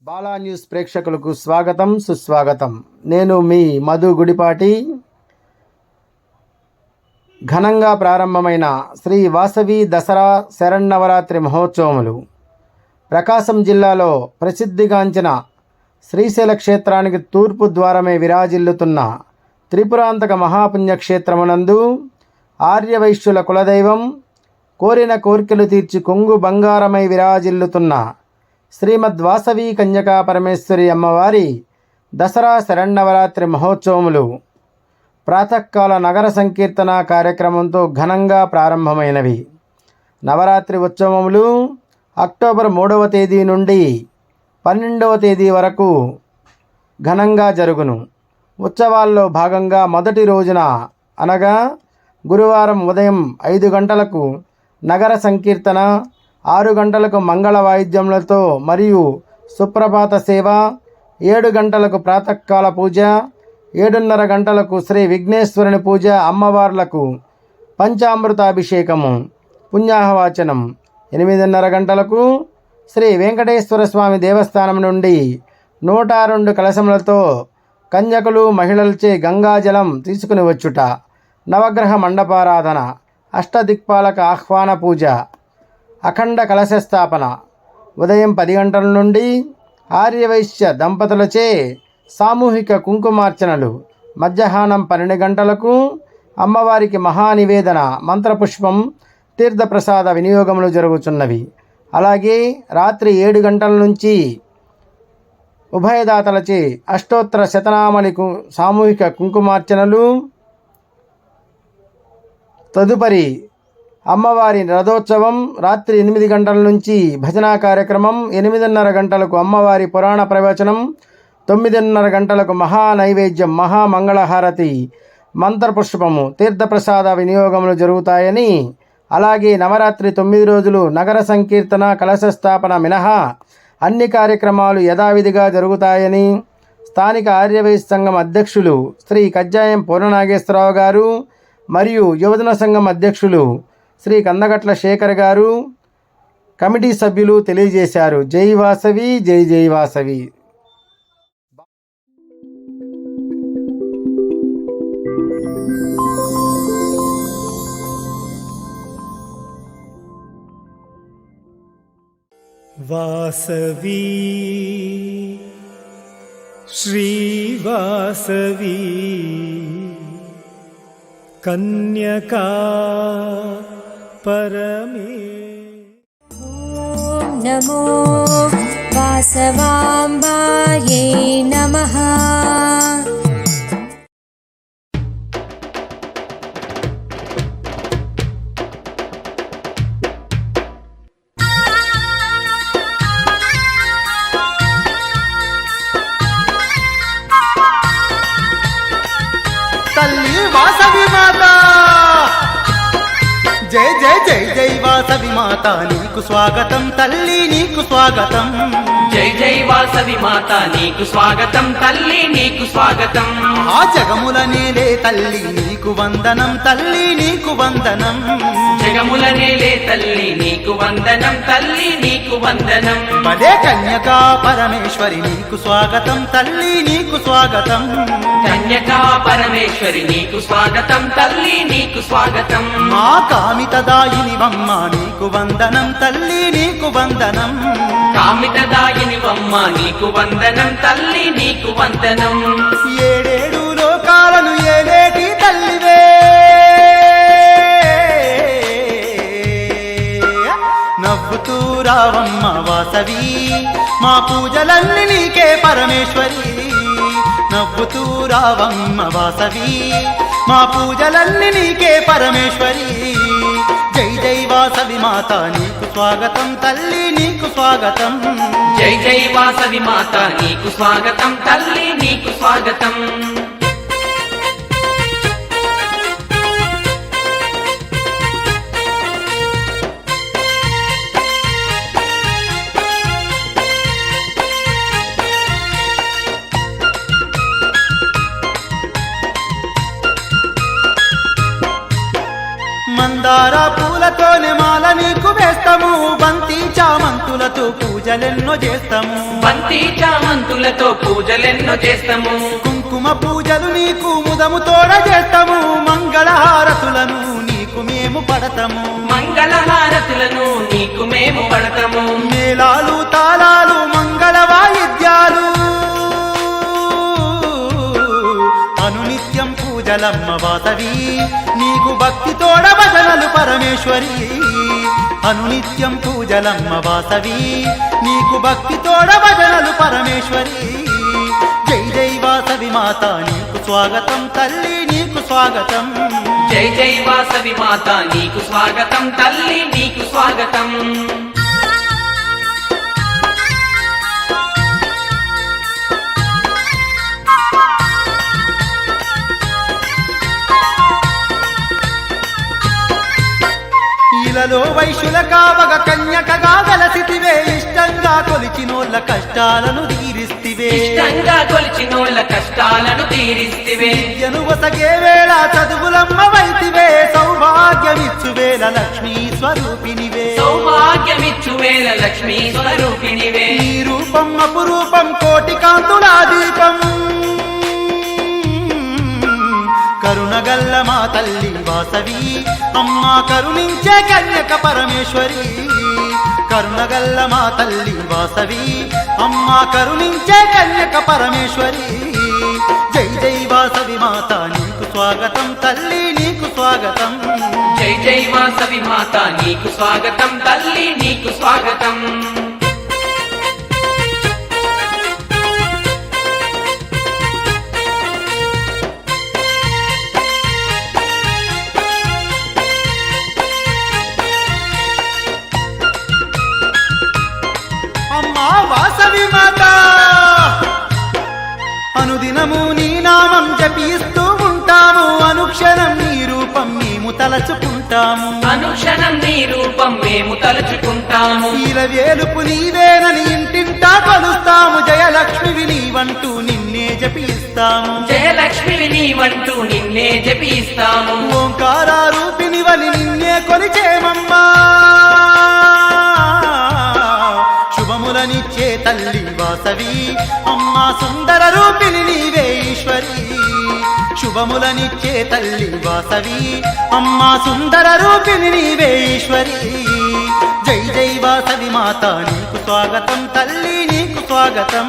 Bala news ప్రేక్షకులకు స్వాగతం సుస్వాగతం. నేను మీ మధు గుడిపాటి. ఘనంగా ప్రారంభమైన శ్రీ వాసవి దసరా శరన్నవరాత్రి మహోత్సవములు ప్రకాశం జిల్లాలో ప్రసిద్ధిగాంచిన శ్రీశైల క్షేత్రానికి తూర్పు ద్వారమే విరాజిల్లుతున్న త్రిపురాంతక మహాపుణ్యక్షేత్రమునందు ఆర్యవైశ్యుల కులదైవం, కోరిన కోర్కెలు తీర్చి కొంగు బంగారమై విరాజిల్లుతున్న శ్రీమద్వాసవి కన్యకా పరమేశ్వరి అమ్మవారి దసరా శరన్నవరాత్రి మహోత్సవములు ప్రాతకాల నగర సంకీర్తన కార్యక్రమంతో ఘనంగా ప్రారంభమైనవి. నవరాత్రి ఉత్సవములు అక్టోబర్ 3వ తేదీ నుండి 12వ తేదీ వరకు ఘనంగా జరుగును. ఉత్సవాల్లో భాగంగా మొదటి రోజున అనగా గురువారం ఉదయం 5 గంటలకు నగర సంకీర్తన, 6 గంటలకు మంగళ వాయిద్యములతో మరియు సుప్రభాత సేవ, 7 గంటలకు ప్రాతకాల పూజ, 7:30 గంటలకు శ్రీ విఘ్నేశ్వరుని పూజ, అమ్మవార్లకు పంచామృతాభిషేకము, పుణ్యాహవాచనం, 8:30 గంటలకు శ్రీ వెంకటేశ్వర స్వామి దేవస్థానం నుండి 102 కలశములతో కన్యకులు మహిళలచే గంగాజలం తీసుకుని వచ్చుట, నవగ్రహ మండపారాధన, అష్టదిక్పాలక ఆహ్వాన పూజ, అఖండ కలశ స్థాపన. ఉదయం 10 గంటల నుండి ఆర్యవైశ్య దంపతులచే సామూహిక కుంకుమార్చనలు, మధ్యాహ్నం 12 గంటలకు అమ్మవారికి మహానివేదన, మంత్రపుష్పం, తీర్థప్రసాద వినియోగములు జరుగుతున్నవి. అలాగే రాత్రి 7 గంటల నుంచి ఉభయదాతలచే అష్టోత్తర శతనామలి సామూహిక కుంకుమార్చనలు, తదుపరి అమ్మవారి రథోత్సవం, రాత్రి 8 గంటల నుంచి భజనా కార్యక్రమం, 8:30 గంటలకు అమ్మవారి పురాణ ప్రవచనం, 9:30 గంటలకు మహా నైవేద్యం, మహామంగళహారతి, మంత్రపుష్పము, తీర్థప్రసాద వినియోగములు జరుగుతాయని, అలాగే నవరాత్రి 9 రోజులు నగర సంకీర్తన, కలశ స్థాపన మినహా అన్ని కార్యక్రమాలు యథావిధిగా జరుగుతాయని స్థానిక ఆర్యవైశ్య సంఘం అధ్యక్షులు శ్రీ కజ్జాయం పూర్ణనాగేశ్వరరావు గారు మరియు యువజన సంఘం అధ్యక్షులు శ్రీ కందగట్ల శేఖర్ గారు, కమిటీ సభ్యులు తెలియజేశారు. జై వాసవి, జై జై వాసవి. వాసవి శ్రీవాసవి కన్యకా పరమే. ఓం నమో వాసవాంబాయే నమః. తల్లి వాసవి మాత, జై జై జై జై వాసవి మాత, నీకు స్వాగతం తల్లి, నీకు స్వాగతం. జై జై వాసవి మాత, నీకు స్వాగతం తల్లి, నీకు స్వాగతం. ఆ జగముల నేలే తల్లి, నీకు వందనం తల్లి, నీకు వందనం. జగముల నేలే తల్లి, నీకు వందనం తల్లి, నీకు వందనం. పదే కన్యకా పరమేశ్వరి, నీకు స్వాగతం తల్లి, నీకు స్వాగతం. కన్యకా పరమేశ్వరి, నీకు స్వాగతం తల్లి, నీకు స్వాగతం. మా కామితదాయినివమ్మ, నీకు వందనం తల్లి, నీకు వందనం. కామితదాయినివమ్మ, నీకు వందనం తల్లి, నీకు వందనం. 7 లోకాలను ఏలేటి తల్లివే, నవ్వుతూ రావమ్మ వాసవి, మా పూజలన్నీ నీకే పరమేశ్వరి. నవ్వుతూ రావమ్మ వాసవి, మా పూజలన్నీ నీకే పరమేశ్వరి. జై జై వాసవి మాత, నీకు స్వాగతం తల్లి, నీకు స్వాగతం. జై జై వాసవి మాత, నీకు స్వాగతం తల్లి, నీకు స్వాగతం. మందార పూలతోనే మాల నీకు వేస్తాము, బంతి చామ చామంతులతో పూజలెన్నో చేస్తాము బంతి చామంతులతో పూజలెన్నో చేస్తాము కుంకుమ పూజలు నీకు ముదము తోడ చేస్తాము మంగళహారతులను నీకు మేము పడతాము మంగళహారతులను నీకు మేము పడతాము మేళాలు తాళాలు మంగళ వాయిద్యాలు అనునిత్యం పూజలమ్మ వాసవి నీకు భక్తి తోడ భజనలు పరమేశ్వరి అనునిత్యం పూజలమ్మ వాసవి నీకు భక్తి తోడ భజనలు పరమేశ్వరి జై జై వాసవి మాత నీకు స్వాగతం తల్లి నీకు స్వాగతం జై జై వాసవి మాత నీకు స్వాగతం తల్లి నీకు స్వాగతం ఇలలో వైశ్యుల కావగ కన్యకగా గలసితివే ఇష్టంగా కొలిచినోళ్ళ కష్టాలను తీరిస్తివే ఇష్టంగా కొలిచినోళ్ళ కష్టాలను తీరిస్తివే విద్యను వసగే వేళ చదువులమ్మ వైతివే సౌభాగ్యమిచ్చు వేళ లక్ష్మీ స్వరూపినివే సౌభాగ్యమిచ్చు వేళ లక్ష్మీ స్వరూపిణివే నీ రూపం అపురూపం కోటి కాంతులా దీపం కరుణగల్ల మా తల్లి వాసవి అమ్మ కరుణించే కన్యక పరమేశ్వరి కరుణగల్ల మా తల్లి వాసవి అమ్మ కరుణించే కన్యక పరమేశ్వరి జై జై వాసవి మాత నీకు స్వాగతం తల్లి నీకు స్వాగతం జై జై వాసవి మాత నీకు స్వాగతం తల్లి నీకు స్వాగతం అమ్మా వాసవి మాత అనుదినము నీ నామం జపిస్తూ ఉంటాము అనుక్షణం నీ రూపం మేము తలచుకుంటాము అనుక్షణం నీ రూపం మేము తలుచుకుంటాము వేలుపు నీవేనని ఇంటింటా కొలుస్తాము జయలక్ష్మివి నీవంటూ నిన్నే జపిస్తాము జయలక్ష్మివి నీవంటూ నిన్నే జపిస్తాము ఓంకార రూపినివని నిన్నే కొలిచేమమ్మా శుభములనిచ్చే తల్లి వాసవి అమ్మా సుందర రూపిణి నీవే ఈశ్వరి శుభములనిచ్చే తల్లి వాసవి అమ్మా సుందర రూపిణి నీవే ఈశ్వరి జై జై వాసవి మాత నీకు స్వాగతం తల్లి నీకు స్వాగతం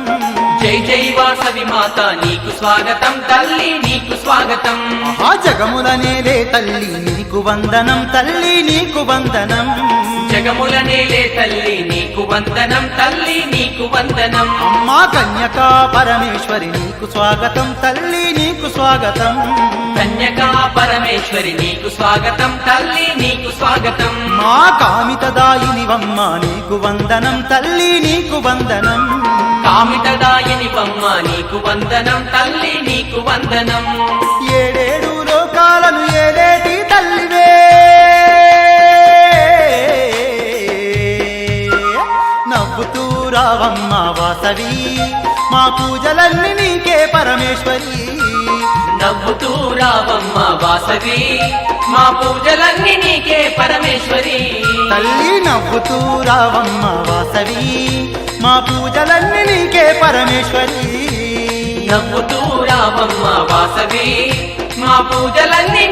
జై జై వాసవి మాత నీకు స్వాగతం తల్లి నీకు స్వాగతం ఆ జగముల నేలే తల్లి నీకు వందనం తల్లి నీకు వందనం జగముల నేలే తల్లి నీకు వందనం తల్లి నీకు వందనం అమ్మా కన్యకా పరమేశ్వరి నీకు స్వాగతం తల్లి నీకు స్వాగతం కన్యకా పరమేశ్వరి నీకు స్వాగతం తల్లి నీకు స్వాగతం మా కామితదాయినివమ్మ నీకు వందనం తల్లి నీకు వందనం కామితదాయిని బొమ్మ నీకు వందనం తల్లి నీకు వందనం ఏడేడు లోకాలను ఏలేటి తల్లివే నవ్వుతూ రావమ్మ వాసవి మా పూజలన్నీ నీకే పరమేశ్వరి నవ్వుతూ రావమ్మ వాసవి మా పూజలన్నీ నీకే పరమేశ్వరి తల్లి నవ్వుతూ రావమ్మ వాసవి మా పూజలన్నీ నీకే పరమేశ్వరి నవ్వుతూ రావమ్మ వాసవి మా పూజలన్నీ